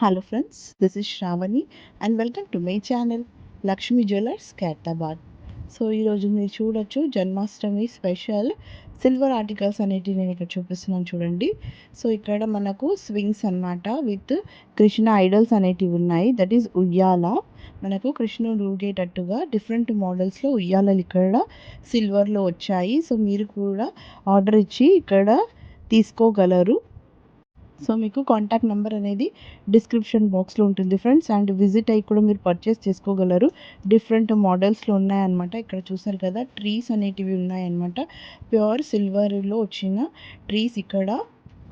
Hello friends, this is Shravani and welcome to my channel Lakshmi Jewelers Kaitabad. So ఈరోజు మీరు చూడొచ్చు Janmashtami special silver articles అనేటివి నేను ఇక్కడ చూపిస్తున్నాను చూడండి. సో ఇక్కడ మనకు స్వింగ్స్ అన్నమాట విత్ కృష్ణ ఐడల్స్ అనేటివి ఉన్నాయి. దట్ ఈస్ ఉయ్యాల. మనకు కృష్ణుడు ఊగేటట్టుగా డిఫరెంట్ మోడల్స్లో ఉయ్యాలలు ఇక్కడ సిల్వర్లో వచ్చాయి. సో మీరు కూడా ఆర్డర్ ఇచ్చి ఇక్కడ తీసుకోగలరు. సో మీకు కాంటాక్ట్ నెంబర్ అనేది డిస్క్రిప్షన్ బాక్స్లో ఉంటుంది ఫ్రెండ్స్. అండ్ విజిట్ అయ్యి కూడా మీరు పర్చేస్ చేసుకోగలరు. డిఫరెంట్ మోడల్స్లో ఉన్నాయన్నమాట. ఇక్కడ చూసారు కదా ట్రీస్ అనేటివి ఉన్నాయన్నమాట. ప్యూర్ సిల్వర్లో వచ్చిన ట్రీస్ ఇక్కడ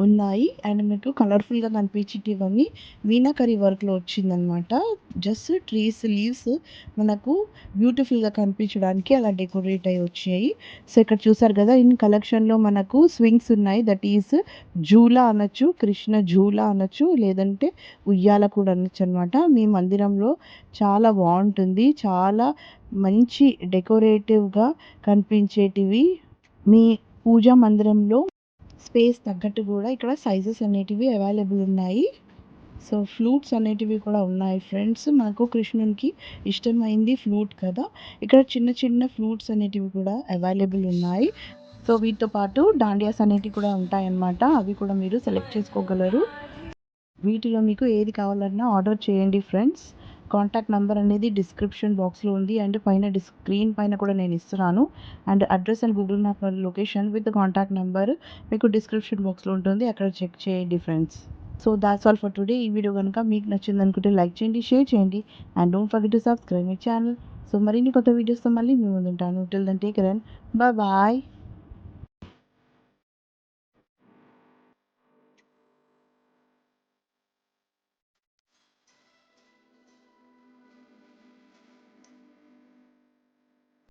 ఉన్నాయి. అండ్ మీకు కలర్ఫుల్గా కనిపించేటివన్నీ మీనాకరీ వర్క్లో వచ్చిందనమాట. జస్ట్ ట్రీస్ లీవ్స్ మనకు బ్యూటిఫుల్గా కనిపించడానికి అలా డెకరేట్ అయ్యి వచ్చాయి. సో ఇక్కడ చూసారు కదా ఇన్ కలెక్షన్లో మనకు స్వింగ్స్ ఉన్నాయి. దట్ ఈస్ జూలా అనొచ్చు, కృష్ణ జూలా అనొచ్చు, లేదంటే ఉయ్యాల కూడా అనొచ్చు అనమాట. మీ మందిరంలో చాలా బాగుంటుంది. చాలా మంచి డెకరేటివ్గా కనిపించేటివి. మీ పూజా మందిరంలో స్పేస్ తగ్గట్టు కూడా ఇక్కడ సైజెస్ అనేటివి అవైలబుల్ ఉన్నాయి. సో ఫ్లూట్స్ అనేటివి కూడా ఉన్నాయి ఫ్రెండ్స్. మనకు కృష్ణునికి ఇష్టమైంది ఫ్లూట్ కదా. ఇక్కడ చిన్న చిన్న ఫ్లూట్స్ అనేటివి కూడా అవైలబుల్ ఉన్నాయి. సో వీటితో పాటు డాండియాస్ అనేటివి కూడా ఉంటాయన్నమాట. అవి కూడా మీరు సెలెక్ట్ చేసుకోగలరు. వీటిలో మీకు ఏది కావాలన్నా ఆర్డర్ చేయండి ఫ్రెండ్స్. కాంటాక్ట్ నెంబర్ అనేది డిస్క్రిప్షన్ బాక్స్లో ఉంది. అండ్ పైన స్క్రీన్ పైన కూడా నేను ఇస్తున్నాను. And address and Google map location with contact number మీకు డిస్క్రిప్షన్ బాక్స్లో ఉంటుంది. అక్కడ చెక్ చేయండి friends. So that's all for today. ఈ వీడియో కనుక మీకు నచ్చింది అనుకుంటే లైక్ చేయండి, షేర్ చేయండి. And don't forget to subscribe my channel. So మరిన్ని కొత్త వీడియోస్తో మళ్ళీ మీ ముందు ఉంటాను. Till then take care and bye.